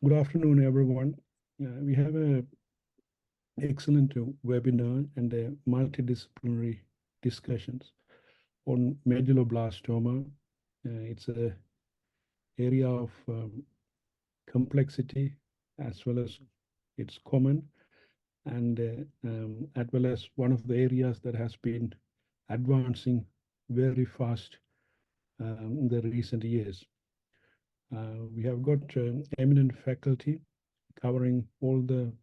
Good afternoon, everyone. We have a excellent webinar and multidisciplinary discussions on medulloblastoma. It's a area of complexity as well as it's common, and as well as one of the areas that has been advancing very fast in the recent years. We have got eminent faculty covering all the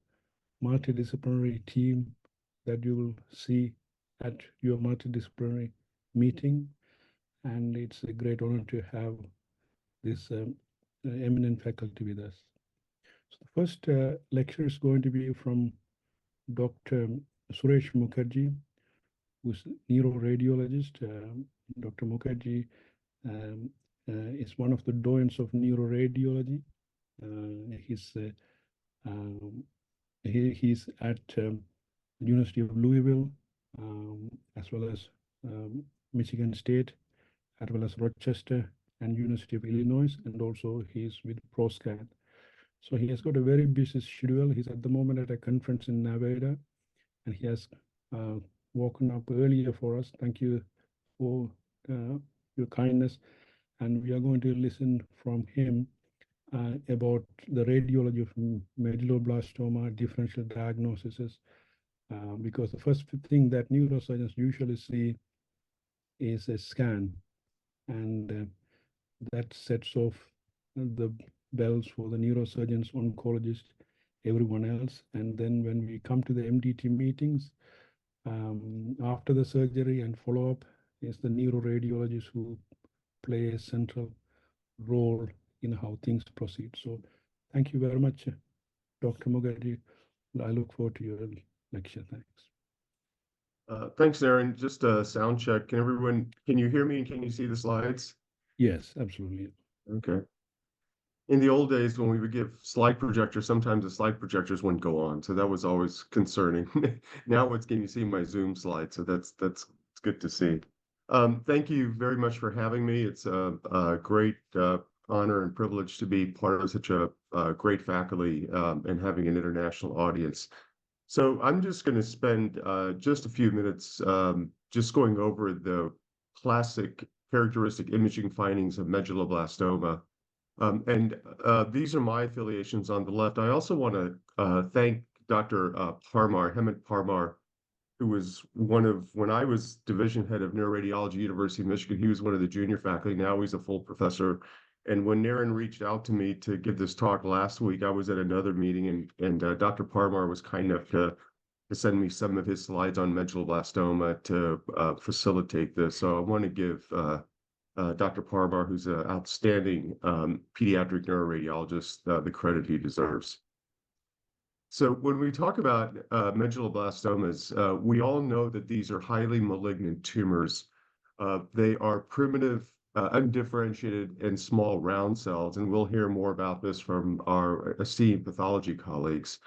multidisciplinary team that you will see at your multidisciplinary meeting. And it's a great honor to have this eminent faculty with us. So the first lecture is going to be from Dr. Suresh Mukherji, who's a neuroradiologist. Dr. Mukherji is one of the doyens of neuroradiology. He's at University of Louisville, as well as Michigan State, as well as Rochester and University of Illinois, and also he's with ProScan. So he has got a very busy schedule. He's at the moment at a conference in Nevada, and he has woken up earlier for us. Thank you for your kindness. And we are going to listen from him about the radiology of medulloblastoma, differential diagnoses, because the first thing that neurosurgeons usually see is a scan, and that sets off the bells for the neurosurgeons, oncologists, everyone else. And then when we come to the MDT meetings, after the surgery and follow-up, is the neuroradiologists who play a central role in how things proceed. So thank you very much, Dr. Mukherji. I look forward to your lecture. Thanks. Thanks, Naren. Just a sound check. Can you hear me and can you see the slides? Yes, absolutely. Okay. In the old days, when we would give slide projectors, sometimes the slide projectors wouldn't go on. So that was always concerning. Now it's, can you see my Zoom slide? So that's good to see. Thank you very much for having me. It's a great honor and privilege to be part of such a great faculty and having an international audience. So I'm just going to spend just a few minutes just going over the classic characteristic imaging findings of medulloblastoma. These are my affiliations on the left. I also want to thank Dr. Parmar, Hemant Parmar, who was when I was division head of Neuroradiology, University of Michigan, he was one of the junior faculty. Now he's a full professor. And when Naren reached out to me to give this talk last week, I was at another meeting, and Dr. Parmar was kind enough to send me some of his slides on medulloblastoma to facilitate this. So I want to give Dr. Parmar, who's an outstanding pediatric neuroradiologist, the credit he deserves. So when we talk about medulloblastomas, we all know that these are highly malignant tumors. They are primitive, undifferentiated, and small round cells, and we'll hear more about this from our esteemed pathology colleagues.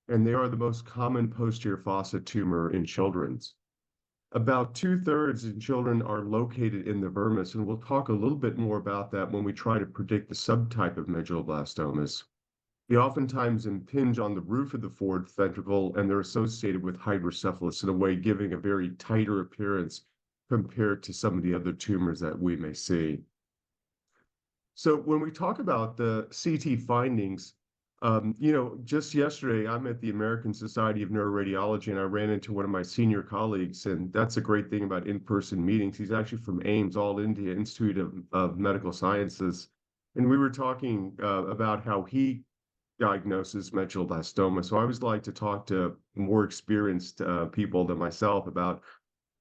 And they are the most common posterior fossa tumor in children. About 2/3 in children are located in the vermis, and we'll talk a little bit more about that when we try to predict the subtype of medulloblastomas. They oftentimes impinge on the roof of the fourth ventricle, and they're associated with hydrocephalus in a way, giving a very tighter appearance compared to some of the other tumors that we may see. So when we talk about the CT findings, just yesterday, I'm at the American Society of Neuroradiology, and I ran into one of my senior colleagues, and that's a great thing about in-person meetings. He's actually from AIMS, All India Institute of Medical Sciences, and we were talking about how he diagnoses medulloblastoma. So I always like to talk to more experienced people than myself about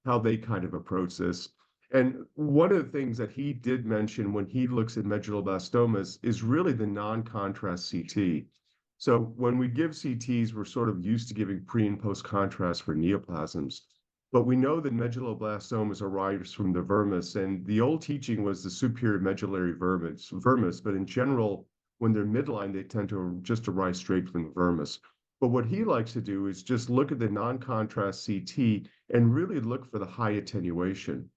how they kind of approach this. And one of the things that he did mention when he looks at medulloblastomas is really the non-contrast CT. So when we give CTs, we're sort of used to giving pre and post contrast for neoplasms. But we know that medulloblastomas arise from the vermis, and the old teaching was the superior medullary vermis, but in general, when they're midline, they tend to just arise straight from the vermis. But what he likes to do is just look at the non-contrast CT and really look for the high attenuation.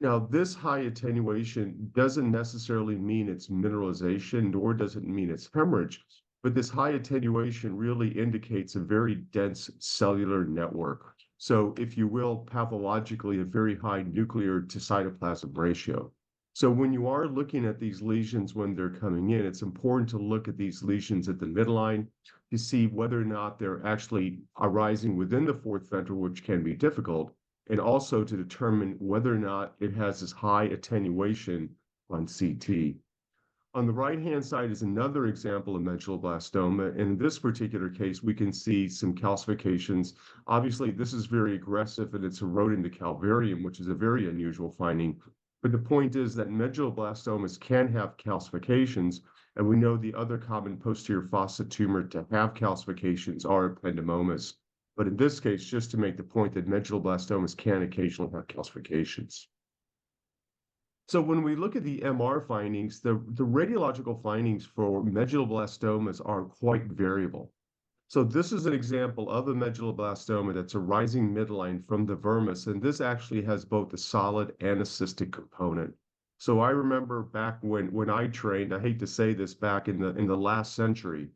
Now, this high attenuation doesn't necessarily mean it's mineralization, nor does it mean it's hemorrhage. but this high attenuation really indicates a very dense cellular network. So if you will, pathologically, a very high nuclear to cytoplasm ratio. So when you are looking at these lesions when they're coming in, it's important to look at these lesions at the midline to see whether or not they're actually arising within the fourth ventral, which can be difficult, and also to determine whether or not it has this high attenuation on CT. On the right-hand side is another example of medulloblastoma. And in this particular case, we can see some calcifications. Obviously, this is very aggressive and it's eroding the calvarium, which is a very unusual finding. But the point is that medulloblastomas can have calcifications, and we know the other common posterior fossa tumor to have calcifications are ependymomas. But in this case, just to make the point that medulloblastomas can occasionally have calcifications. So when we look at the MR findings, the radiological findings for medulloblastomas are quite variable. So this is an example of a medulloblastoma that's arising midline from the vermis, and this actually has both a solid and a cystic component. So I remember back when I trained, I hate to say this, back in the last century,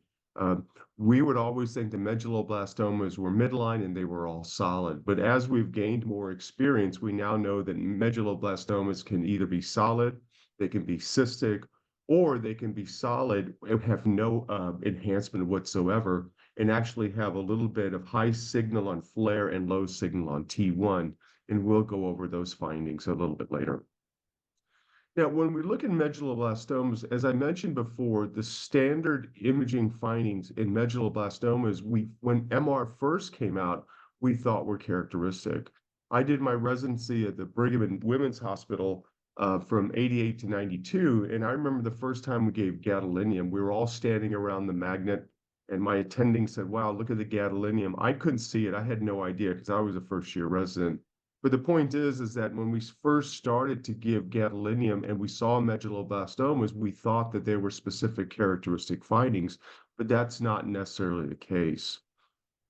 we would always think the medulloblastomas were midline and they were all solid. But as we've gained more experience, we now know that medulloblastomas can either be solid, they can be cystic, or they can be solid and have no enhancement whatsoever, and actually have a little bit of high signal on flare and low signal on T1. And we'll go over those findings a little bit later. Now, when we look at medulloblastomas, as I mentioned before, the standard imaging findings in medulloblastomas, when MR first came out, we thought were characteristic. I did my residency at the Brigham and Women's Hospital from 88 to 92, and I remember the first time we gave gadolinium, we were all standing around the magnet, and my attending said, "Wow, look at the gadolinium." I couldn't see it. I had no idea because I was a first-year resident. But the point is that when we first started to give gadolinium and we saw medulloblastomas, we thought that they were specific characteristic findings, but that's not necessarily the case.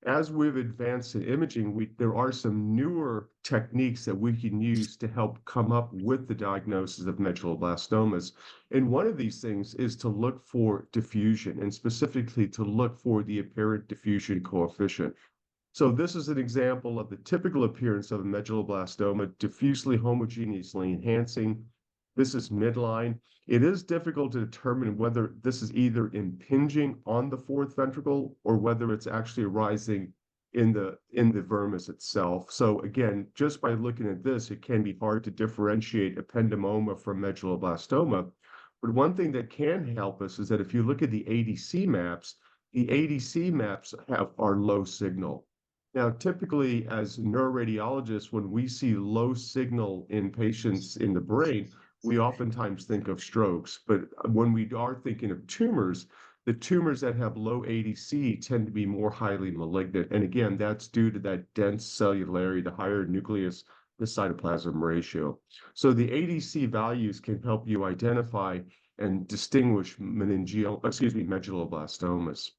As we've advanced in imaging, there are some newer techniques that we can use to help come up with the diagnosis of medulloblastomas. And one of these things is to look for diffusion, and specifically to look for the apparent diffusion coefficient. So this is an example of the typical appearance of a medulloblastoma, diffusely homogeneously enhancing. This is midline. It is difficult to determine whether this is either impinging on the fourth ventricle or whether it's actually arising in the vermis itself. So again, just by looking at this, it can be hard to differentiate ependymoma from medulloblastoma. But one thing that can help us is that if you look at the ADC maps, the ADC maps are low signal. Now, typically, as neuroradiologists, when we see low signal in patients in the brain, we oftentimes think of strokes. But when we are thinking of tumors, the tumors that have low ADC tend to be more highly malignant. And again, that's due to that dense cellularity, the higher nucleus to cytoplasm ratio. So the ADC values can help you identify and distinguish medulloblastomas.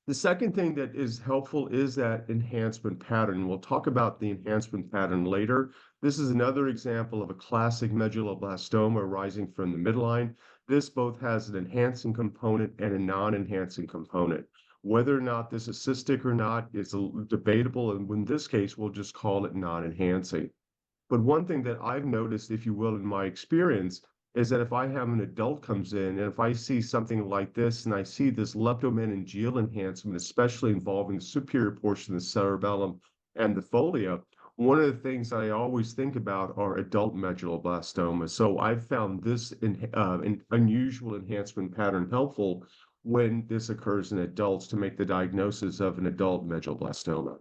The second thing that is helpful is that enhancement pattern. We'll talk about the enhancement pattern later. This is another example of a classic medulloblastoma arising from the midline. This both has an enhancing component and a non-enhancing component. Whether or not this is cystic or not is debatable, and in this case, we'll just call it non-enhancing. But one thing that I've noticed, if you will, in my experience, is that if I have an adult comes in and if I see something like this and I see this leptomeningeal enhancement, especially involving the superior portion of the cerebellum and the fovea, one of the things I always think about are adult medulloblastomas. So I've found this an unusual enhancement pattern helpful when this occurs in adults to make the diagnosis of an adult medulloblastoma.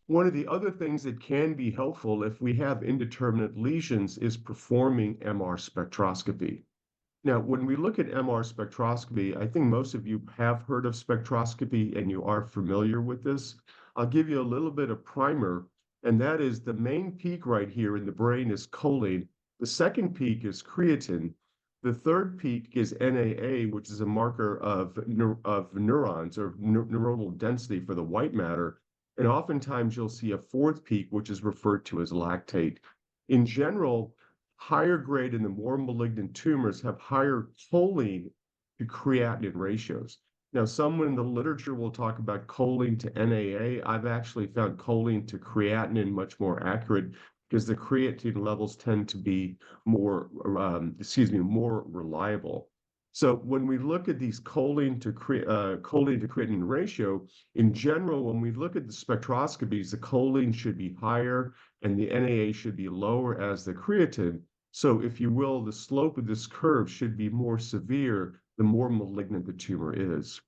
One of the other things that can be helpful if we have indeterminate lesions is performing MR spectroscopy. Now, when we look at MR spectroscopy, I think most of you have heard of spectroscopy and you are familiar with this. I'll give you a little bit of primer, and that is the main peak right here in the brain is choline. The second peak is creatine. The third peak is NAA, which is a marker of neurons or neuronal density for the white matter. And oftentimes you'll see a fourth peak, which is referred to as lactate. In general, higher grade and the more malignant tumors have higher choline to creatinine ratios. Now, someone in the literature will talk about choline to NAA. I've actually found choline to creatinine much more accurate because the creatine levels tend to be more, more reliable. So when we look at these choline to creatinine ratio, in general, when we look at the spectroscopies, the choline should be higher and the NAA should be lower as the creatine. So if you will, the slope of this curve should be more severe the more malignant the tumor is.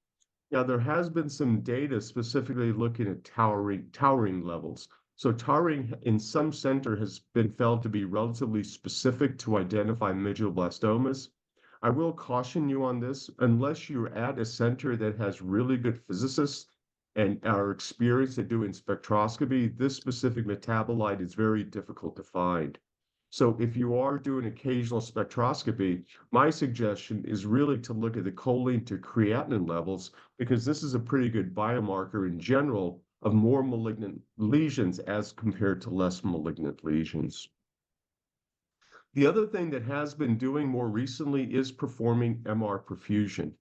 Now, there has been some data specifically looking at taurin levels. So taurin in some center has been felt to be relatively specific to identify medulloblastomas. I will caution you on this, unless you're at a center that has really good physicists and are experienced at doing spectroscopy, this specific metabolite is very difficult to find. So if you are doing occasional spectroscopy, my suggestion is really to look at the choline to creatinine levels, because this is a pretty good biomarker in general of more malignant lesions as compared to less malignant lesions. The other thing that has been doing more recently is performing MR perfusion.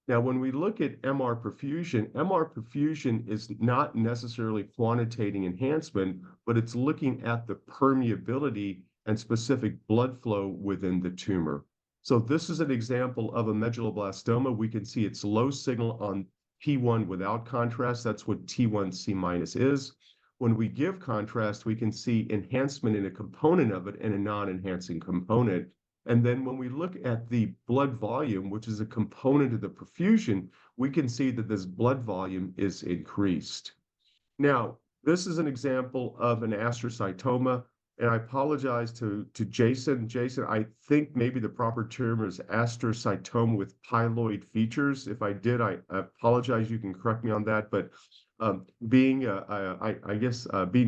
Now, when we look at MR perfusion is not necessarily quantitating enhancement, but it's looking at the permeability and specific blood flow within the tumor. So this is an example of a medulloblastoma. We can see its low signal on T1 without contrast. That's what T1C- is. When we give contrast, we can see enhancement in a component of it and a non-enhancing component. And then when we look at the blood volume, which is a component of the perfusion, we can see that this blood volume is increased. Now, this is an example of an astrocytoma. And I apologize to Jason. Jason, I think maybe the proper term is astrocytoma with pyloid features. If I did, I apologize. You can correct me on that. But being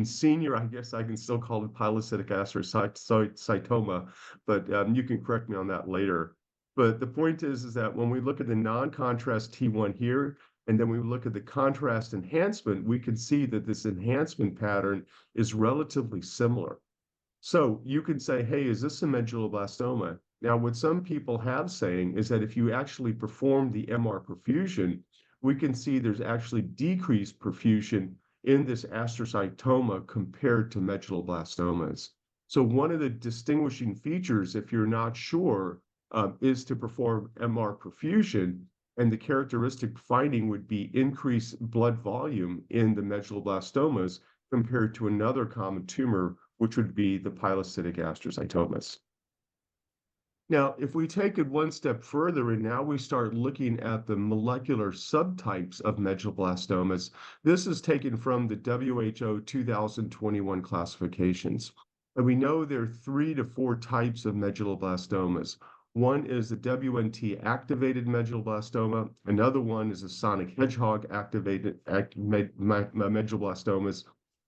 senior, I guess I can still call it pilocytic astrocytoma. But you can correct me on that later. But the point is that when we look at the non-contrast T1 here, and then we look at the contrast enhancement, we can see that this enhancement pattern is relatively similar. So you can say, hey, is this a medulloblastoma? Now, what some people have saying is that if you actually perform the MR perfusion, we can see there's actually decreased perfusion in this astrocytoma compared to medulloblastomas. So one of the distinguishing features, if you're not sure, is to perform MR perfusion, and the characteristic finding would be increased blood volume in the medulloblastomas compared to another common tumor, which would be the pilocytic astrocytomas. Now, if we take it one step further, and now we start looking at the molecular subtypes of medulloblastomas, this is taken from the WHO 2021 classifications. And we know there are 3 to 4 types of medulloblastomas. One is the WNT-activated medulloblastoma. Another one is the sonic hedgehog-activated medulloblastomas.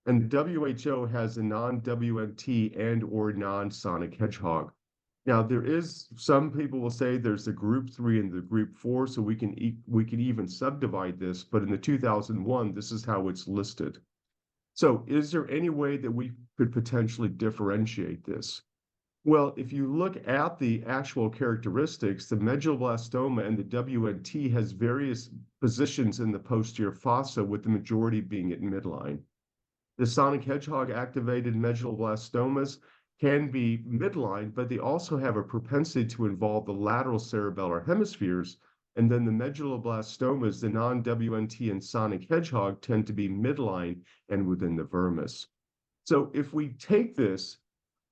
And the WHO has a non-WNT and or non-sonic hedgehog. Now, there is, some people will say there's the group 3 and the group 4, so we can even subdivide this, but in the 2001, this is how it's listed. So is there any way that we could potentially differentiate this? Well, if you look at the actual characteristics, the medulloblastoma and the WNT has various positions in the posterior fossa, with the majority being at midline. The sonic hedgehog activated medulloblastomas can be midline, but they also have a propensity to involve the lateral cerebellar hemispheres. And then the medulloblastomas, the non-WNT and sonic hedgehog, tend to be midline and within the vermis. So if we take this,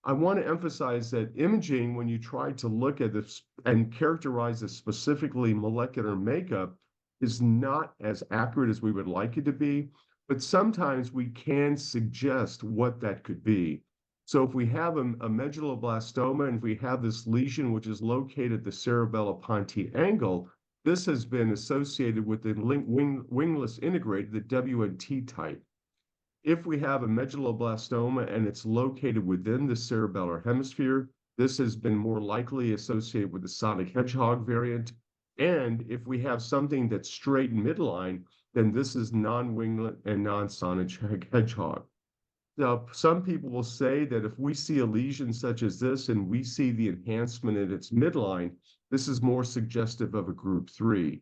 I want to emphasize that imaging, when you try to look at this and characterize the specifically molecular makeup, is not as accurate as we would like it to be, but sometimes we can suggest what that could be. So if we have a medulloblastoma and if we have this lesion which is located at the cerebellopontine angle, this has been associated with the wingless integrated, the WNT type. If we have a medulloblastoma and it's located within the cerebellar hemisphere, this has been more likely associated with the sonic hedgehog variant. And if we have something that's straight midline, then this is non-winglet and non-sonic hedgehog. Now, some people will say that if we see a lesion such as this and we see the enhancement in its midline, this is more suggestive of a group 3.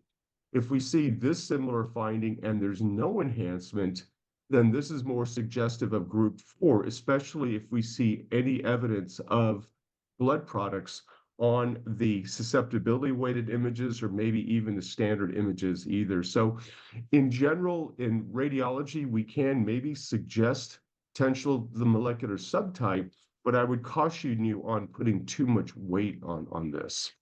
If we see this similar finding and there's no enhancement, then this is more suggestive of group 4, especially if we see any evidence of blood products on the susceptibility weighted images or maybe even the standard images either. So in general, in radiology, we can maybe suggest potential the molecular subtype, but I would caution you on putting too much weight on this.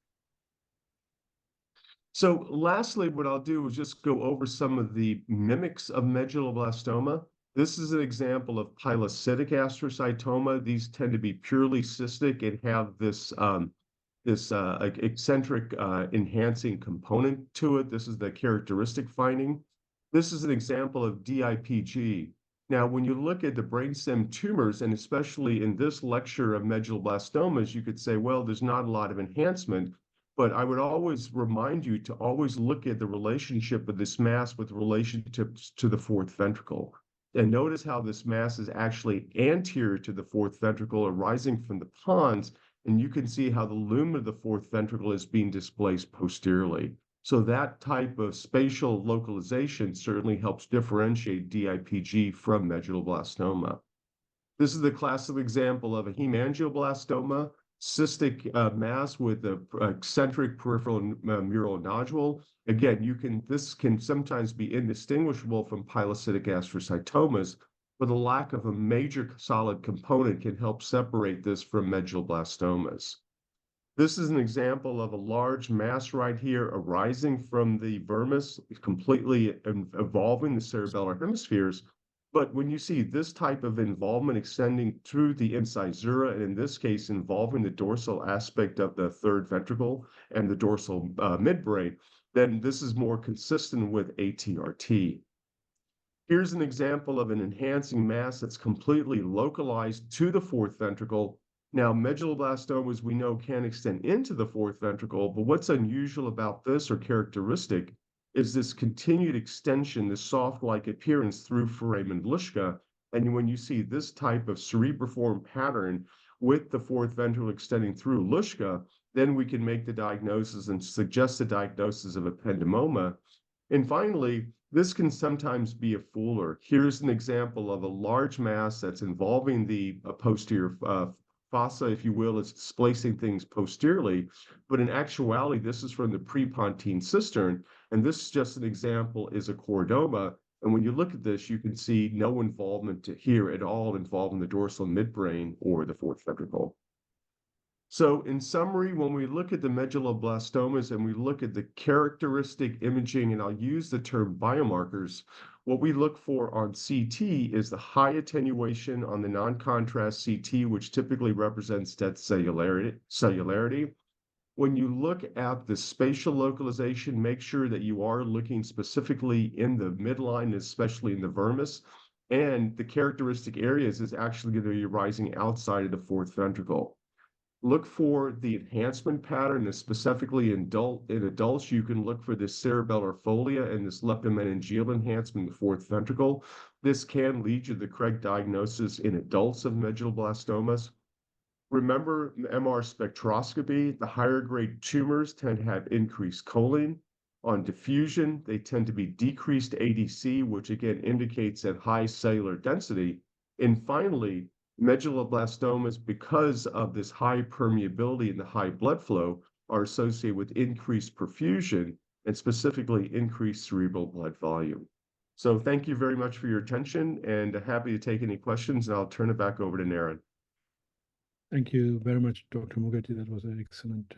So lastly, what I'll do is just go over some of the mimics of medulloblastoma. This is an example of pilocytic astrocytoma. These tend to be purely cystic and have this eccentric enhancing component to it. This is the characteristic finding. This is an example of DIPG. Now, when you look at the brainstem tumors, and especially in this lecture of medulloblastomas, you could say, well, there's not a lot of enhancement. But I would always remind you to always look at the relationship of this mass with relationship to the fourth ventricle. And notice how this mass is actually anterior to the fourth ventricle arising from the pons, and you can see how the lumen of the fourth ventricle is being displaced posteriorly. So that type of spatial localization certainly helps differentiate DIPG from medulloblastoma. This is the classic example of a hemangioblastoma, cystic mass with an eccentric peripheral mural nodule. Again, this can sometimes be indistinguishable from pilocytic astrocytomas, but the lack of a major solid component can help separate this from medulloblastomas. This is an example of a large mass right here arising from the vermis, completely involving the cerebellar hemispheres. But when you see this type of involvement extending through the incisura, and in this case involving the dorsal aspect of the third ventricle and the dorsal midbrain, then this is more consistent with ATRT. Here's an example of an enhancing mass that's completely localized to the fourth ventricle. Now, medulloblastomas, we know, can extend into the fourth ventricle, but what's unusual about this or characteristic is this continued extension, this soft-like appearance through foramen Lischka. And when you see this type of cerebriform pattern with the fourth ventricle extending through Lischka, then we can make the diagnosis and suggest the diagnosis of ependymoma. And finally, this can sometimes be a fooler. Here's an example of a large mass that's involving the posterior fossa, if you will. It's displacing things posteriorly, but in actuality, this is from the prepontine cistern, and this is just an example is a chordoma. And when you look at this, you can see no involvement here at all involving the dorsal midbrain or the fourth ventricle. So in summary, when we look at the medulloblastomas and we look at the characteristic imaging, and I'll use the term biomarkers, what we look for on CT is the high attenuation on the non-contrast CT, which typically represents dead cellularity. When you look at the spatial localization, make sure that you are looking specifically in the midline, especially in the vermis, and the characteristic areas is actually going to be arising outside of the fourth ventricle. Look for the enhancement pattern, and specifically in adults, you can look for this cerebellar folia and this leptomeningeal enhancement in the fourth ventricle. This can lead you to the correct diagnosis in adults of medulloblastomas. Remember MR spectroscopy, the higher grade tumors tend to have increased choline. On diffusion, they tend to be decreased ADC, which again indicates that high cellular density. And finally, medulloblastomas, because of this high permeability and the high blood flow, are associated with increased perfusion and specifically increased cerebral blood volume. So thank you very much for your attention, and happy to take any questions, and I'll turn it back over to Naren. Thank you very much, Dr. Mukherji. That was an excellent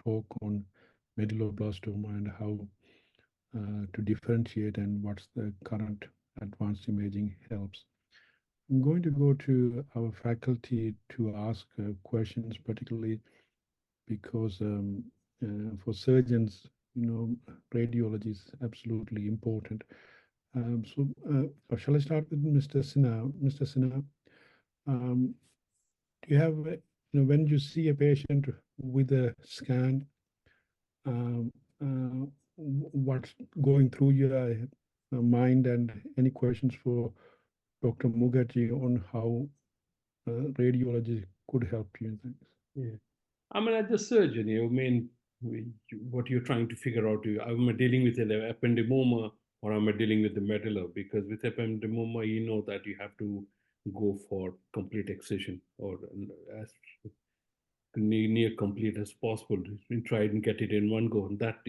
talk on medulloblastoma and how to differentiate and what's the current advanced imaging helps. I'm going to go to our faculty to ask questions, particularly because for surgeons, radiology is absolutely important. So shall I start with Mr. Sinha? Mr. Sinha, do you have, when you see a patient with a scan, what's going through your mind, and any questions for Dr. Mukherji on how radiology could help you? Yeah, I mean, as a surgeon, what you're trying to figure out. Am I dealing with an ependymoma or am I dealing with the medulla? Because with ependymoma, you know that you have to go for complete excision or as near complete as possible. We try and get it in one go. And that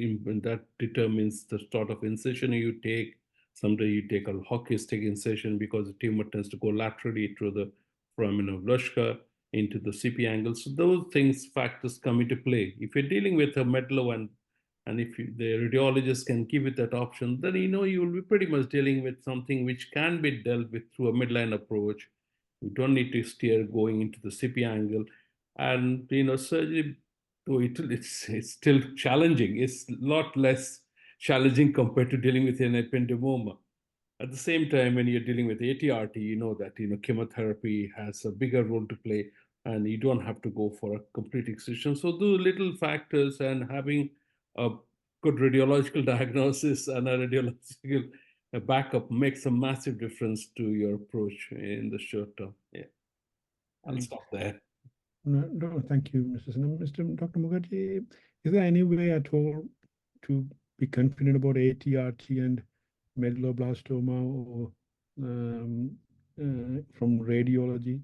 determines the sort of incision you take. Sometimes you take a hockey stick incision because the tumor tends to go laterally through the foramen oblongata into the CP angle. So those factors come into play. If you're dealing with a medulla and if the radiologist can give it that option, then you know you will be pretty much dealing with something which can be dealt with through a midline approach. You don't need to steer going into the CP angle. And surgery, it's still challenging. It's a lot less challenging compared to dealing with an ependymoma. At the same time, when you're dealing with ATRT, you know that chemotherapy has a bigger role to play, and you don't have to go for a complete excision. So those little factors and having a good radiological diagnosis and a radiological backup makes a massive difference to your approach in the short term. Yeah, I'll stop there. No, thank you, Mr. Sinha. Dr. Mukherji, is there any way at all to be confident about ATRT and medulloblastoma or from radiology?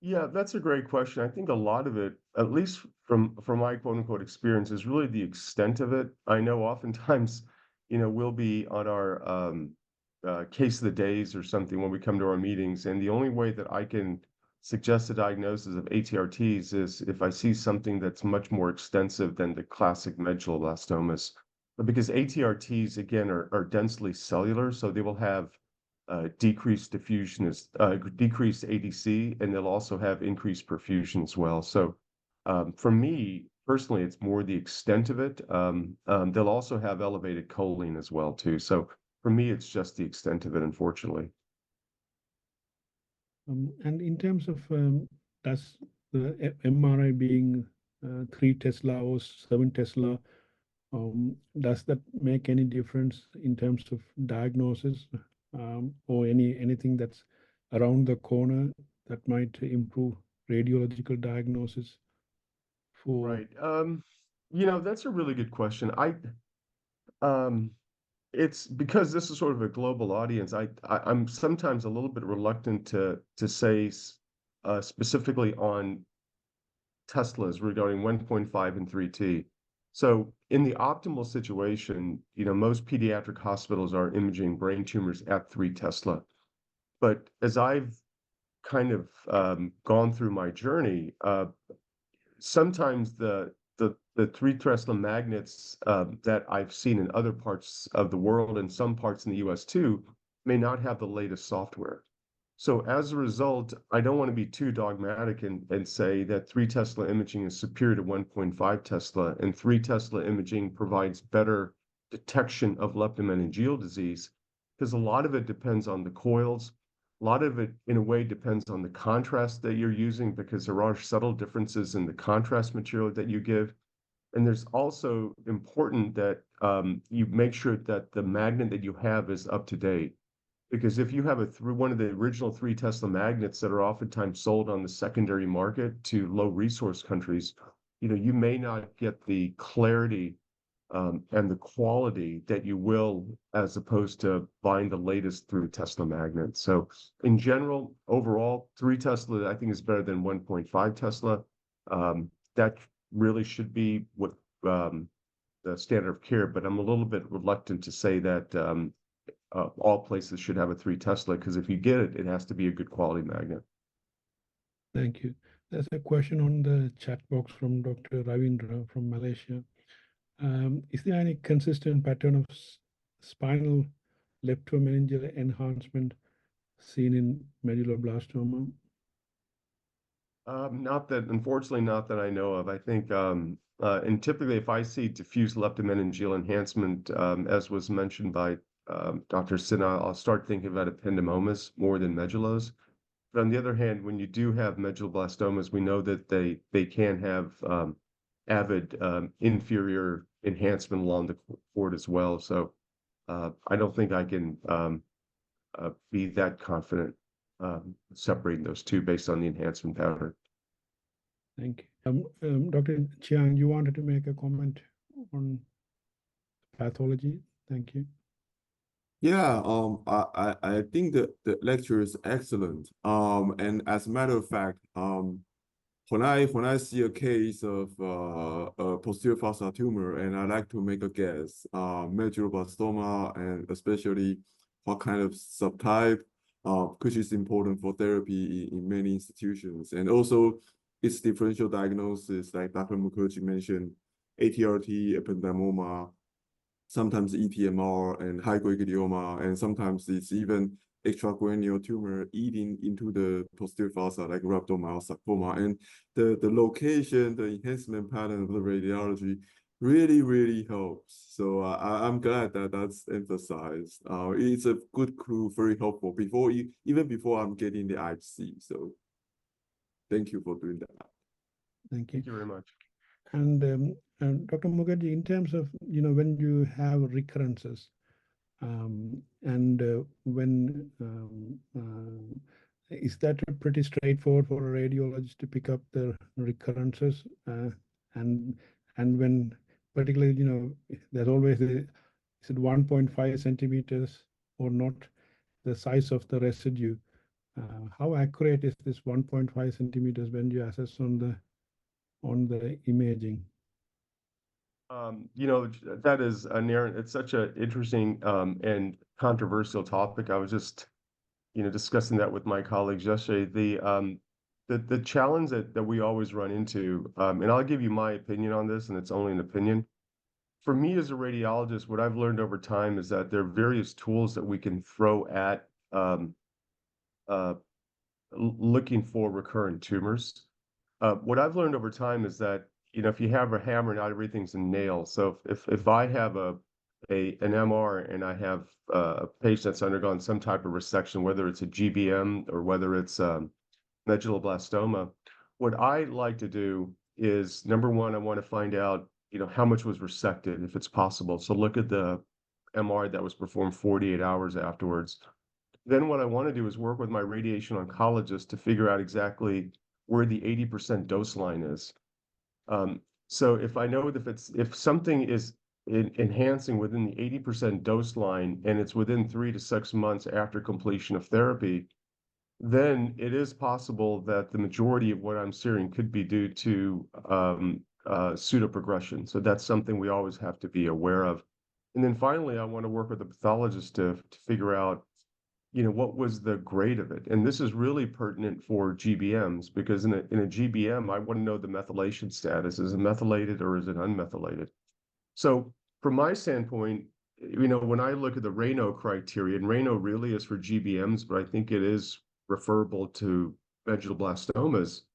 Yeah, that's a great question. I think a lot of it, at least from my quote unquote experience, is really the extent of it. I know oftentimes, we'll be on our case of the days or something when we come to our meetings, and the only way that I can suggest a diagnosis of ATRTs is if I see something that's much more extensive than the classic medulloblastomas. But because ATRTs, again, are densely cellular, so they will have decreased diffusion, decreased ADC, and they'll also have increased perfusion as well. So for me, personally, it's more the extent of it. They'll also have elevated choline as well, too. So for me, it's just the extent of it, unfortunately. And in terms of does the MRI being 3 Tesla or 7 Tesla, does that make any difference in terms of diagnosis or anything that's around the corner that might improve radiological diagnosis for? Right. That's a really good question. It's because this is sort of a global audience. I'm sometimes a little bit reluctant to say specifically on Teslas regarding 1.5 and 3T. So in the optimal situation, most pediatric hospitals are imaging brain tumors at 3 Tesla. But as I've kind of gone through my journey, sometimes the 3 Tesla magnets that I've seen in other parts of the world and some parts in the US too may not have the latest software. So as a result, I don't want to be too dogmatic and say that 3 Tesla imaging is superior to 1.5 Tesla, and 3 Tesla imaging provides better detection of leptomeningeal disease, because a lot of it depends on the coils. A lot of it, in a way, depends on the contrast that you're using, because there are subtle differences in the contrast material that you give. And there's also important that you make sure that the magnet that you have is up to date. Because if you have one of the original 3 Tesla magnets that are oftentimes sold on the secondary market to low resource countries, you may not get the clarity and the quality that you will as opposed to buying the latest 3 Tesla magnet. So in general, overall, 3 Tesla I think is better than 1.5 Tesla. That really should be what the standard of care, but I'm a little bit reluctant to say that all places should have a 3 Tesla, because if you get it, it has to be a good quality magnet. Thank you. There's a question on the chat box from Dr. Ravindra from Malaysia. Is there any consistent pattern of spinal leptomeningeal enhancement seen in medulloblastoma? Unfortunately, not that I know of. I think, and typically if I see diffuse leptomeningeal enhancement, as was mentioned by Dr. Sinha, I'll start thinking about ependymomas more than medullas. But on the other hand, when you do have medulloblastomas, we know that they can have avid inferior enhancement along the cord as well. So I don't think I can be that confident separating those two based on the enhancement pattern. Thank you. Dr. Chiang, you wanted to make a comment on pathology? Thank you. Yeah, I think the lecture is excellent. And as a matter of fact, when I see a case of a posterior fossa tumor, and I like to make a guess, medulloblastoma, and especially what kind of subtype, which is important for therapy in many institutions, and also its differential diagnosis, like Dr. Mukherji mentioned, ATRT, ependymoma, sometimes EPMR and high-grade glioma, and sometimes it's even extragranular tumor eating into the posterior fossa, like rhabdomyosarcoma. And the location, the enhancement pattern of the radiology really helps. So I'm glad that that's emphasized. It's a good clue, very helpful even before I'm getting the IHC. So thank you for doing that. Thank you. Thank you very much. And Dr. Mukherji, in terms of, when you have recurrences, is that pretty straightforward for a radiologist to pick up the recurrences? And when particularly, there's always is it 1.5 centimeters or not, the size of the residue? How accurate is this 1.5 centimeters when you assess on the imaging? That is it's such an interesting and controversial topic. I was just, discussing that with my colleagues yesterday. The challenge that we always run into, and I'll give you my opinion on this, and it's only an opinion. For me as a radiologist, what I've learned over time is that there are various tools that we can throw at looking for recurrent tumors. What I've learned over time is that, if you have a hammer, not everything's a nail. So if I have an MR and I have a patient that's undergone some type of resection, whether it's a GBM or whether it's medulloblastoma, what I like to do is, number one, I want to find out, how much was resected, if it's possible. So look at the MR that was performed 48 hours afterwards. Then what I want to do is work with my radiation oncologist to figure out exactly where the 80% dose line is. So if I know if something is enhancing within the 80% dose line and it's within 3 to 6 months after completion of therapy, then it is possible that the majority of what I'm seeing could be due to pseudoprogression. So that's something we always have to be aware of. And then finally, I want to work with the pathologist to figure out, what was the grade of it? And this is really pertinent for GBMs, because in a GBM, I want to know the methylation status. Is it methylated or is it unmethylated? So from my standpoint, when I look at the Raynaud criteria, and Raynaud really is for GBMs, but I think it is referable to medulloblastomas,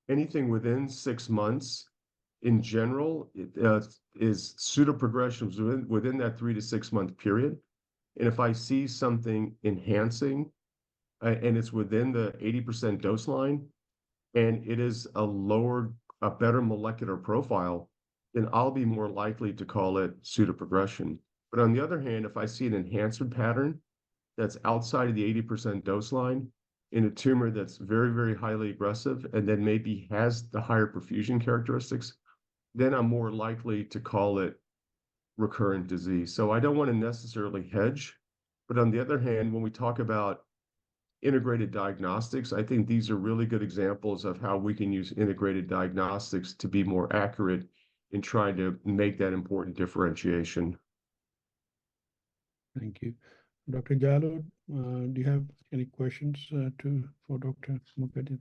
anything within 6 months in general is pseudoprogression within that 3 to 6 month period. And if I see something enhancing and it's within the 80% dose line and it is a better molecular profile, then I'll be more likely to call it pseudoprogression. But on the other hand, if I see an enhancement pattern that's outside of the 80% dose line in a tumor that's very, very highly aggressive and then maybe has the higher perfusion characteristics, then I'm more likely to call it recurrent disease. So I don't want to necessarily hedge, but on the other hand, when we talk about integrated diagnostics, I think these are really good examples of how we can use integrated diagnostics to be more accurate in trying to make that important differentiation. Thank you. Dr. Jallo, do you have any questions for Dr. Mukherji?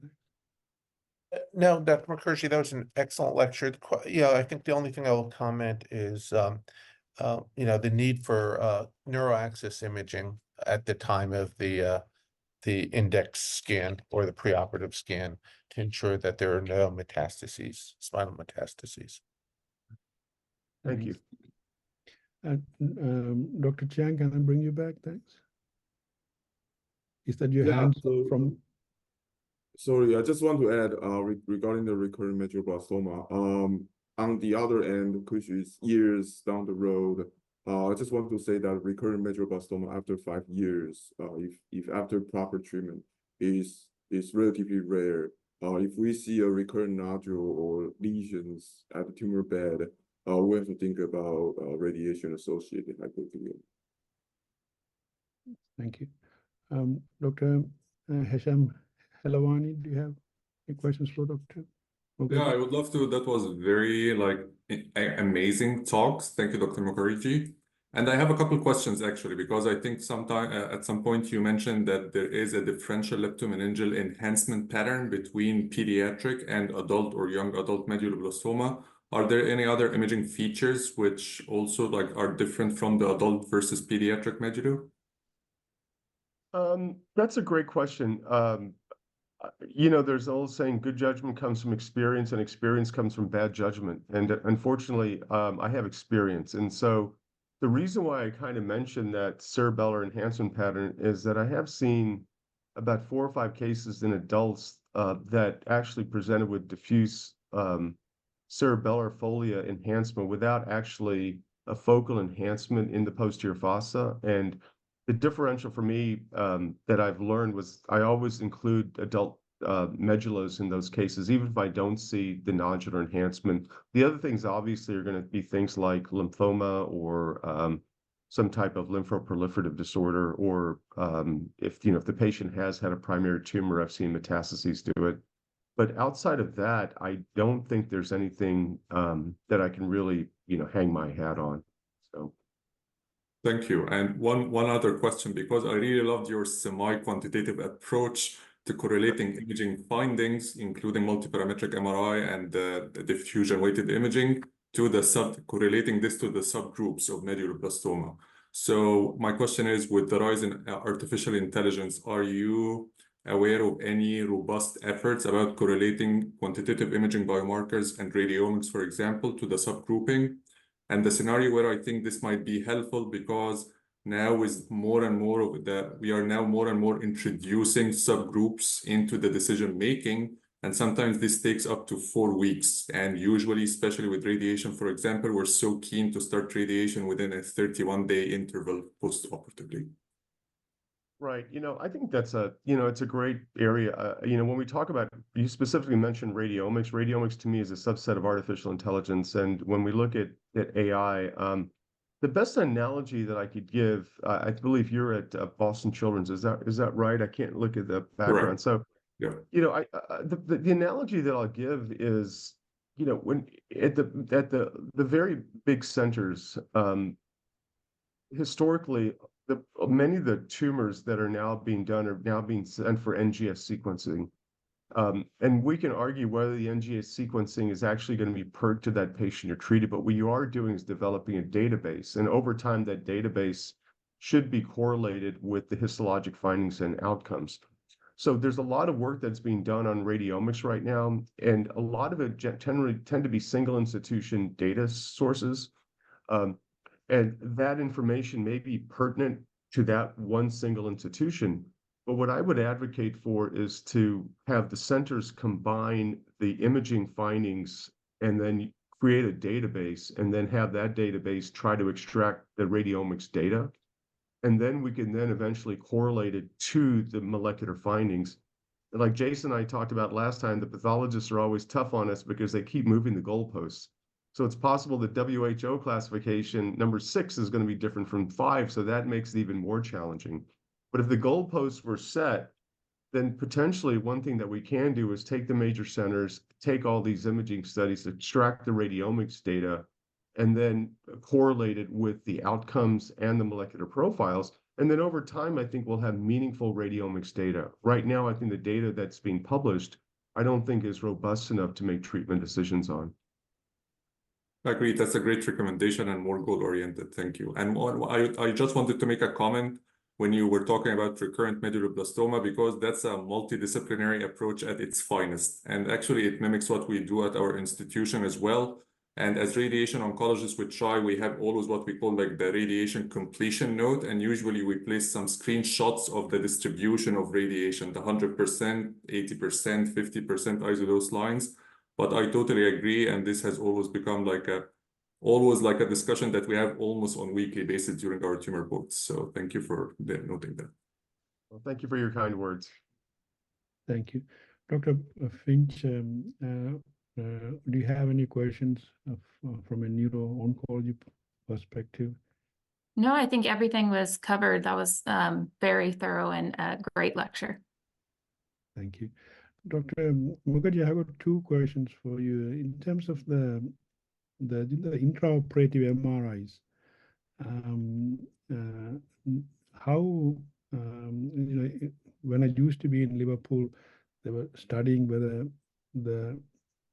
No, Dr. Mukherji, that was an excellent lecture. I think the only thing I will comment is, the need for neuroaxis imaging at the time of the index scan or the preoperative scan to ensure that there are no metastases, spinal metastases. Thank you. Dr. Chiang, can I bring you back? Thanks. Is that your hands from? Sorry, I just want to add regarding the recurrent medulloblastoma. On the other end, which is years down the road, I just want to say that recurrent medulloblastoma after 5 years, if after proper treatment, is relatively rare. if we see a recurrent nodule or lesions at the tumor bed, we have to think about radiation-associated hypothermia. Thank you. Dr. Hesham Helawani, do you have any questions for Dr. Mukherjee? Yeah, I would love to. That was very amazing talks. Thank you, Dr. Mukherjee. And I have a couple questions actually, because I think sometime at some point you mentioned that there is a differential leptomeningeal enhancement pattern between pediatric and adult or young adult medulloblastoma. Are there any other imaging features which also are different from the adult versus pediatric medullo? That's a great question. There's an old saying, good judgment comes from experience and experience comes from bad judgment. And unfortunately, I have experience. And so the reason why I kind of mentioned that cerebellar enhancement pattern is that I have seen about 4 or 5 cases in adults that actually presented with diffuse cerebellar folia enhancement without actually a focal enhancement in the posterior fossa. And the differential for me that I've learned was I always include adult medullos in those cases, even if I don't see the nodular enhancement. The other things obviously are going to be things like lymphoma or some type of lymphoproliferative disorder, or if the patient has had a primary tumor, I've seen metastases do it. But outside of that, I don't think there's anything that I can really hang my hat on. So. Thank you. And one other question, because I really loved your semi-quantitative approach to correlating imaging findings, including multiparametric MRI and the diffusion-weighted imaging, to correlating this to the subgroups of medulloblastoma. So my question is, with the rise in artificial intelligence, are you aware of any robust efforts about correlating quantitative imaging biomarkers and radiomics, for example, to the subgrouping? And the scenario where I think this might be helpful, because now is more and more of we are now more and more introducing subgroups into the decision making, and sometimes this takes up to 4 weeks. And usually, especially with radiation, for example, we're so keen to start radiation within a 31-day interval post-operatively. Right. I think that's it's a great area. When we talk about, you specifically mentioned radiomics. Radiomics to me is a subset of artificial intelligence. And when we look at AI, the best analogy that I could give, I believe you're at Boston Children's. Is that right? I can't look at the background. Correct. So, yeah. The analogy that I'll give is, when at the very big centers, historically, many of the tumors that are now being done are now being sent for NGS sequencing. And we can argue whether the NGS sequencing is actually going to be perked to that patient you're treated, but what you are doing is developing a database. And over time, that database should be correlated with the histologic findings and outcomes. So there's a lot of work that's being done on radiomics right now, and a lot of it tend to be single institution data sources. And that information may be pertinent to that one single institution. But what I would advocate for is to have the centers combine the imaging findings and then create a database, and then have that database try to extract the radiomics data. And then we can then eventually correlate it to the molecular findings. And like Jason and I talked about last time, the pathologists are always tough on us because they keep moving the goalposts. So it's possible that WHO classification number 6 is going to be different from 5, so that makes it even more challenging. But if the goalposts were set, then potentially one thing that we can do is take the major centers, take all these imaging studies, extract the radiomics data, and then correlate it with the outcomes and the molecular profiles. And then over time, I think we'll have meaningful radiomics data. Right now, I think the data that's being published, I don't think is robust enough to make treatment decisions on. I agree. That's a great recommendation and more goal-oriented. Thank you. And I just wanted to make a comment when you were talking about recurrent medulloblastoma, because that's a multidisciplinary approach at its finest. And actually, it mimics what we do at our institution as well. And as radiation oncologists with CHI, we have always what we call like the radiation completion note. And usually we place some screenshots of the distribution of radiation, the 100%, 80%, 50% isodose lines. But I totally agree, and this has always become always like a discussion that we have almost on a weekly basis during our tumor boards. So thank you for noting that. Well, thank you for your kind words. Thank you. Dr. Finch, do you have any questions from a neuro-oncology perspective? No, I think everything was covered. That was very thorough and a great lecture. Thank you. Dr. Mukherji, I have got two questions for you. In terms of the intraoperative MRIs, how, when I used to be in Liverpool, they were studying whether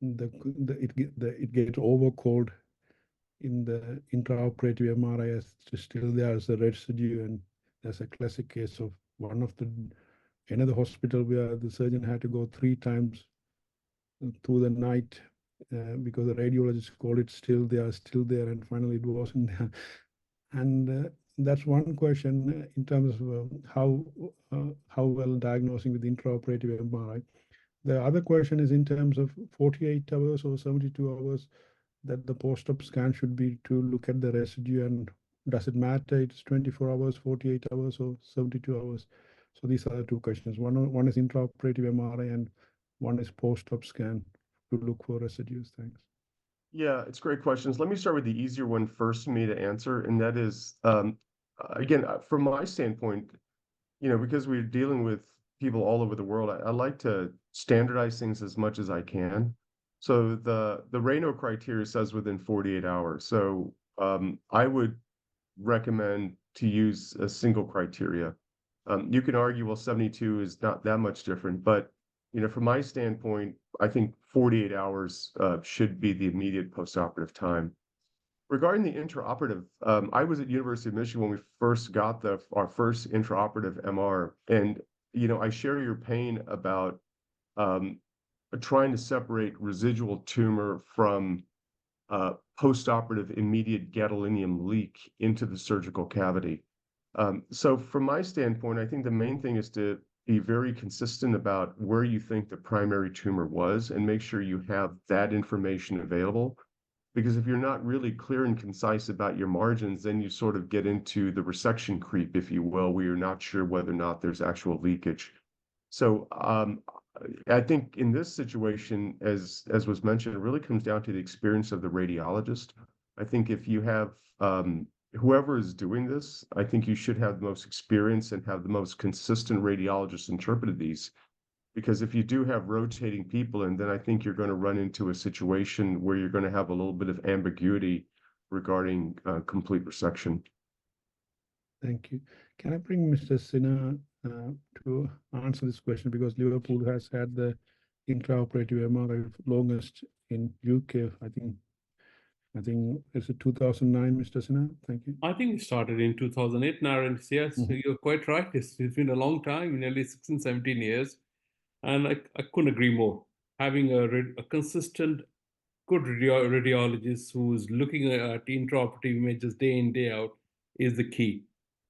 it gets overcalled in the intraoperative MRI as still there as a residue, and there's a classic case of another hospital where the surgeon had to go 3 times through the night because the radiologist called it still there, and finally it wasn't there. And that's one question in terms of how well diagnosing with intraoperative MRI. The other question is in terms of 48 hours or 72 hours that the post-op scan should be to look at the residue, and does it matter it's 24 hours, 48 hours, or 72 hours? So these are the two questions. One is intraoperative MRI and one is post-op scan to look for residues. Thanks. Yeah, it's great questions. Let me start with the easier one first for me to answer, and that is, again, from my standpoint, because we're dealing with people all over the world, I like to standardize things as much as I can. So the RANO criteria says within 48 hours. So I would recommend to use a single criteria. You can argue, well, 72 is not that much different, but from my standpoint, I think 48 hours should be the immediate postoperative time. Regarding the intraoperative, I was at University of Michigan when we first got our first intraoperative MR, and I share your pain about trying to separate residual tumor from postoperative immediate gadolinium leak into the surgical cavity. So from my standpoint, I think the main thing is to be very consistent about where you think the primary tumor was and make sure you have that information available. Because if you're not really clear and concise about your margins, then you sort of get into the resection creep, if you will, where you're not sure whether or not there's actual leakage. So I think in this situation, as was mentioned, it really comes down to the experience of the radiologist. I think if you have whoever is doing this, I think you should have the most experience and have the most consistent radiologists interpret these. Because if you do have rotating people, and then I think you're going to run into a situation where you're going to have a little bit of ambiguity regarding complete resection. Thank you. Can I bring Mr. Sinha to answer this question, because Liverpool has had the intraoperative MRI longest in UK, I think it's 2009, Mr. Sinha. Thank you. I think it started in 2008, Narenthiran. Yes, you're quite right. It's been a long time, nearly 16, 17 years. And I couldn't agree more. Having a consistent, good radiologist who is looking at intraoperative images day in, day out is the key.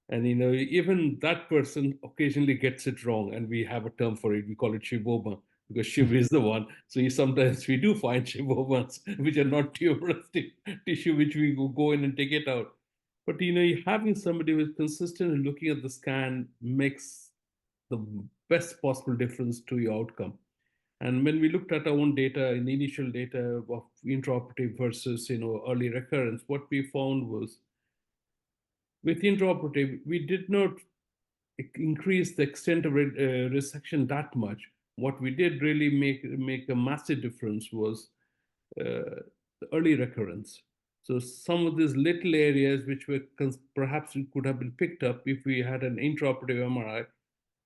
And even that person occasionally gets it wrong, and we have a term for it. We call it shiboma, because Shiv is the one. So sometimes we do find shibomas, which are not tumorous tissue, which we go in and take it out. But having somebody who is consistently looking at the scan makes the best possible difference to your outcome. And when we looked at our own data, in the initial data of intraoperative versus early recurrence, what we found was with intraoperative, we did not increase the extent of resection that much. What we did really make a massive difference was the early recurrence. So some of these little areas which were perhaps could have been picked up if we had an intraoperative MRI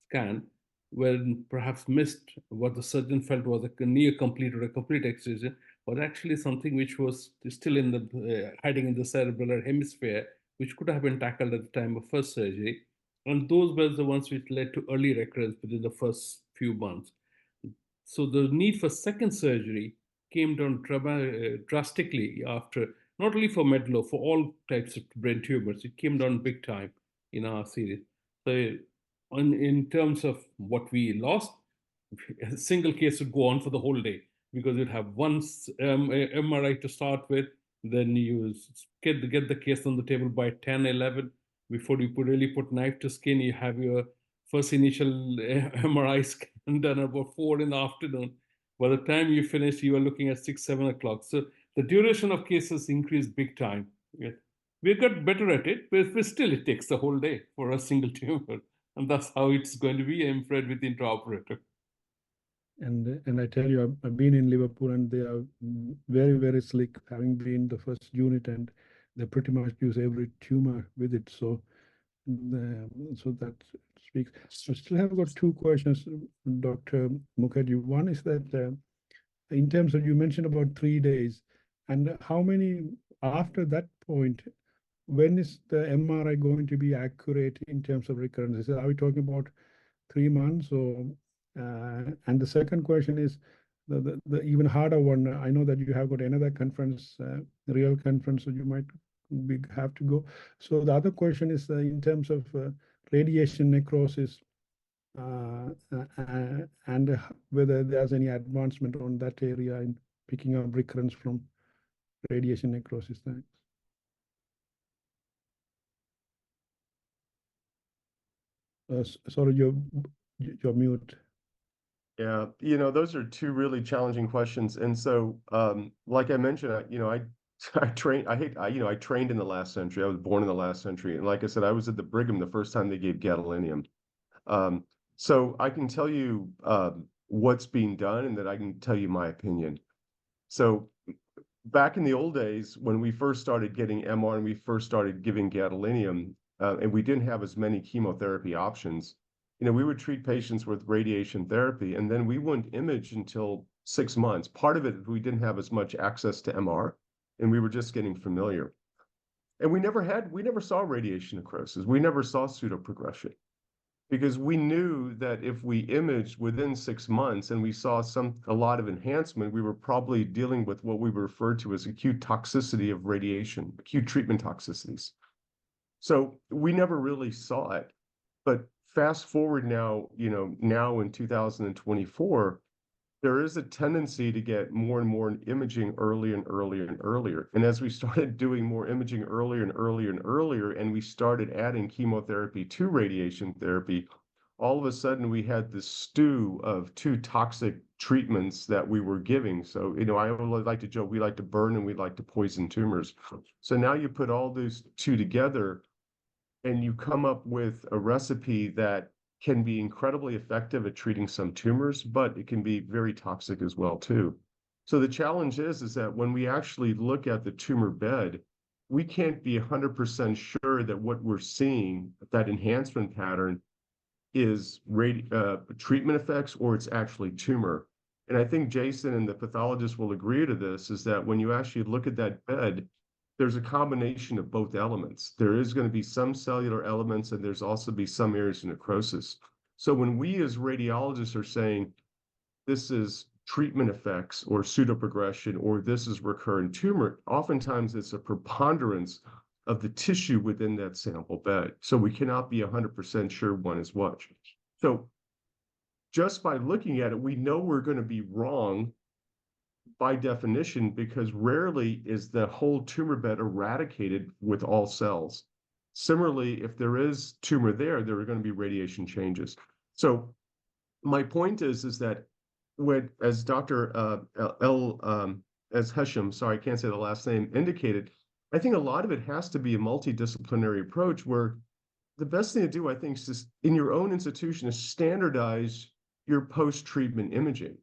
scan, when perhaps missed what the surgeon felt was a near complete or a complete excision, was actually something which was still in the hiding in the cerebral hemisphere, which could have been tackled at the time of first surgery. And those were the ones which led to early recurrence within the first few months. So the need for second surgery came down drastically after, not only for medullo, for all types of brain tumors. It came down big time in our series. So in terms of what we lost, a single case would go on for the whole day, because you'd have one MRI to start with, then you get the case on the table by 10, 11. Before you really put knife to skin, you have your first initial MRI scan done about 4 in the afternoon. By the time you finish, you are looking at 6, 7 o'clock. So the duration of cases increased big time. Yeah. We got better at it, but still it takes the whole day for a single tumor. And that's how it's going to be, I'm afraid, with intraoperator. And I tell you, I've been in Liverpool, and they are very, very slick, having been the first unit, and they pretty much use every tumor with it. So that speaks. I still have got 2 questions, Dr. Mukherji. One is that in terms of, you mentioned about 3 days, and how many after that point, when is the MRI going to be accurate in terms of recurrences? Are we talking about 3 months or? And the second question is the even harder one. I know that you have got another conference, real conference, so you might have to go. So the other question is in terms of radiation necrosis, and whether there's any advancement on that area in picking up recurrence from radiation necrosis. Thanks. Sorry, you're mute. Yeah, those are 2 really challenging questions. And so, like I mentioned, I trained in the last century. I was born in the last century. And like I said, I was at the Brigham the first time they gave gadolinium. So I can tell you what's being done, and that I can tell you my opinion. So back in the old days, when we first started getting MR and we first started giving gadolinium, and we didn't have as many chemotherapy options, we would treat patients with radiation therapy, and then we wouldn't image until 6 months. Part of it, we didn't have as much access to MR, and we were just getting familiar. And we never saw radiation necrosis. We never saw pseudoprogression, because we knew that if we imaged within 6 months and we saw a lot of enhancement, we were probably dealing with what we refer to as acute toxicity of radiation, acute treatment toxicities. So we never really saw it. But fast forward now, now in 2024, there is a tendency to get more and more imaging earlier and earlier and earlier. And as we started doing more imaging earlier and earlier and earlier, and we started adding chemotherapy to radiation therapy, all of a sudden we had this stew of 2 toxic treatments that we were giving. So, I always like to joke, we like to burn and we like to poison tumors. So now you put all those 2 together, and you come up with a recipe that can be incredibly effective at treating some tumors, but it can be very toxic as well too. So the challenge is that when we actually look at the tumor bed, we can't be 100% sure that what we're seeing, that enhancement pattern, is treatment effects or it's actually tumor. And I think Jason and the pathologist will agree to this, is that when you actually look at that bed, there's a combination of both elements. There is going to be some cellular elements, and there's also be some areas of necrosis. So when we as radiologists are saying this is treatment effects or pseudoprogression, or this is recurrent tumor, oftentimes it's a preponderance of the tissue within that sample bed. So we cannot be 100% sure one is what. So just by looking at it, we know we're going to be wrong by definition, because rarely is the whole tumor bed eradicated with all cells. Similarly, if there is tumor there are going to be radiation changes. So my point is that as Dr. As Hesham, sorry, I can't say the last name, indicated, I think a lot of it has to be a multidisciplinary approach, where the best thing to do, I think, is just in your own institution, is standardize your post-treatment imaging.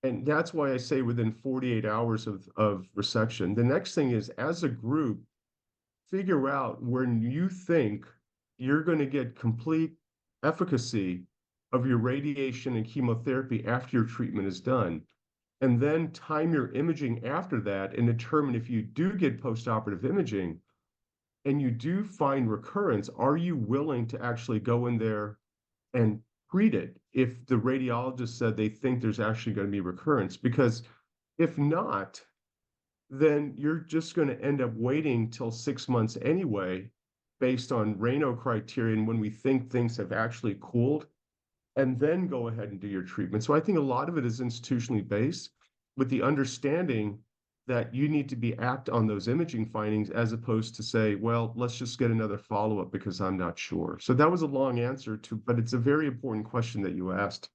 And that's why I say within 48 hours of resection. The next thing is, as a group, figure out when you think you're going to get complete efficacy of your radiation and chemotherapy after your treatment is done. And then time your imaging after that and determine, if you do get postoperative imaging and you do find recurrence, are you willing to actually go in there and treat it if the radiologist said they think there's actually going to be recurrence? Because if not, then you're just going to end up waiting till 6 months anyway, based on Raynaud criterion, when we think things have actually cooled, and then go ahead and do your treatment. So I think a lot of it is institutionally based, with the understanding that you need to be act on those imaging findings as opposed to say, well, let's just get another follow-up because I'm not sure. So that was a long answer to, but it's a very important question that you asked.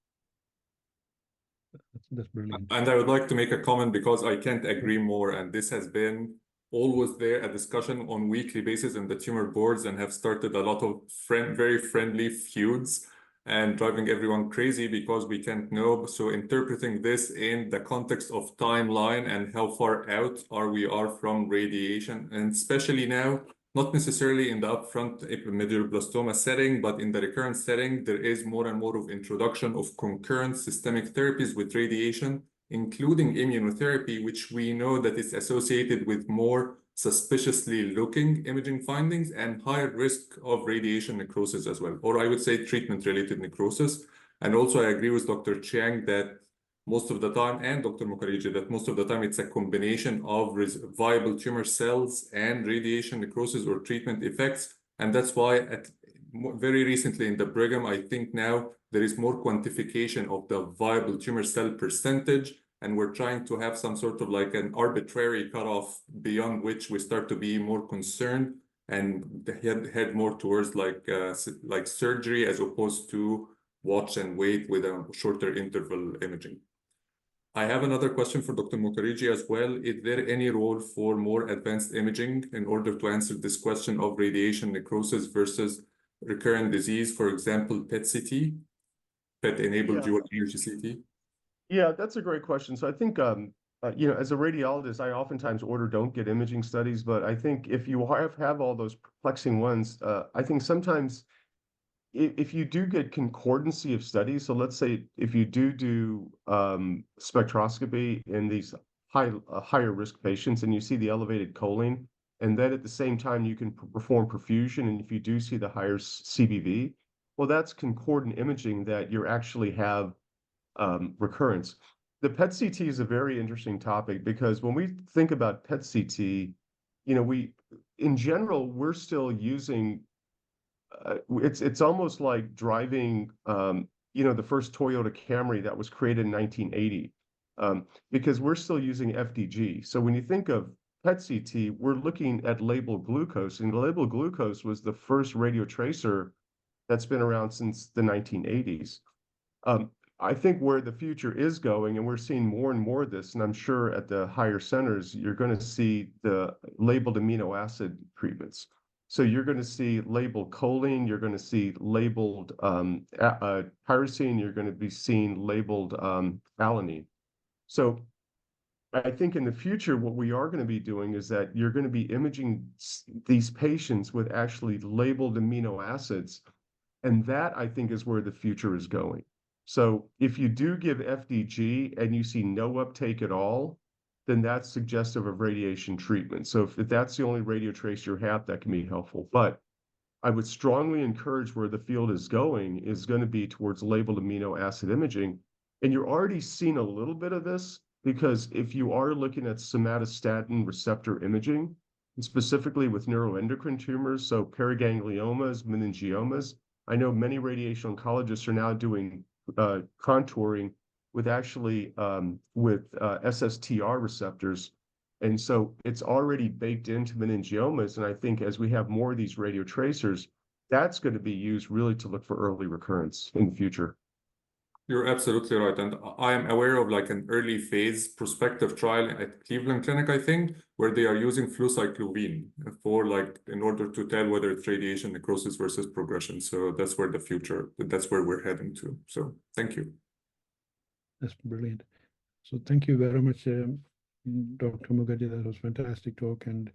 That's brilliant. And I would like to make a comment because I can't agree more. And this has been always there, a discussion on weekly basis in the tumor boards, and have started a lot of very friendly feuds and driving everyone crazy because we can't know. So interpreting this in the context of timeline and how far out we are from radiation, and especially now, not necessarily in the upfront medulloblastoma setting, but in the recurrent setting, there is more and more of introduction of concurrent systemic therapies with radiation, including immunotherapy, which we know that is associated with more suspiciously looking imaging findings and higher risk of radiation necrosis as well, or I would say treatment-related necrosis. And also I agree with Dr. Chiang that most of the time, and Dr. Mukherji, that most of the time it's a combination of viable tumor cells and radiation necrosis or treatment effects. And that's why very recently in the Brigham, I think now there is more quantification of the viable tumor cell percentage, and we're trying to have some sort of like an arbitrary cutoff beyond which we start to be more concerned and head more towards like surgery as opposed to watch and wait with a shorter interval imaging. I have another question for Dr. Mukherji as well. Is there any role for more advanced imaging in order to answer this question of radiation necrosis versus recurrent disease, for example, PET-CT, PET-enabled dual energy CT? Yeah, that's a great question. So I think, you know, as a radiologist, I oftentimes don't get imaging studies, but I think if you have all those perplexing ones, I think sometimes if you do get concordancy of studies, so let's say if you do spectroscopy in these higher risk patients and you see the elevated choline, and then at the same time you can perform perfusion, and if you do see the higher CBV, well, that's concordant imaging that you actually have recurrence. The PET-CT is a very interesting topic because when we think about PET-CT, you know, in general, we're still using, it's almost like driving, you know, the first Toyota Camry that was created in 1980, because we're still using FDG. So when you think of PET-CT, we're looking at labeled glucose, and labeled glucose was the first radiotracer that's been around since the 1980s. I think where the future is going, and we're seeing more and more of this, and I'm sure at the higher centers, you're going to see the labeled amino acid treatments. So you're going to see labeled choline, you're going to see labeled tyrosine, you're going to be seeing labeled alanine. So I think in the future, what we are going to be doing is that you're going to be imaging these patients with actually labeled amino acids. And that, I think, is where the future is going. So if you do give FDG and you see no uptake at all, then that's suggestive of radiation treatment. So if that's the only radiotracer you have, that can be helpful. But I would strongly encourage where the field is going to be towards labeled amino acid imaging. And you're already seeing a little bit of this because if you are looking at somatostatin receptor imaging, and specifically with neuroendocrine tumors, so paragangliomas, meningiomas, I know many radiation oncologists are now doing contouring with actually with SSTR receptors. And so it's already baked into meningiomas. And I think as we have more of these radiotracers, that's going to be used really to look for early recurrence in the future. You're absolutely right. And I am aware of like an early phase prospective trial at Cleveland Clinic, I think, where they are using flucyclovine for like, in order to tell whether it's radiation necrosis versus progression. So that's where the future, that's where we're heading to. So thank you. That's brilliant. So thank you very much, Dr. Mukherji. That was fantastic talk, and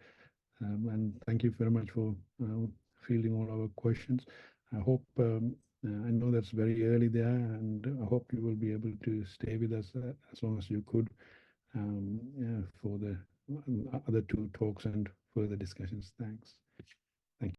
thank you very much for fielding all our questions. I hope, I know that's very early there, and I hope you will be able to stay with us as long as you could for the other two talks and further discussions. Thanks.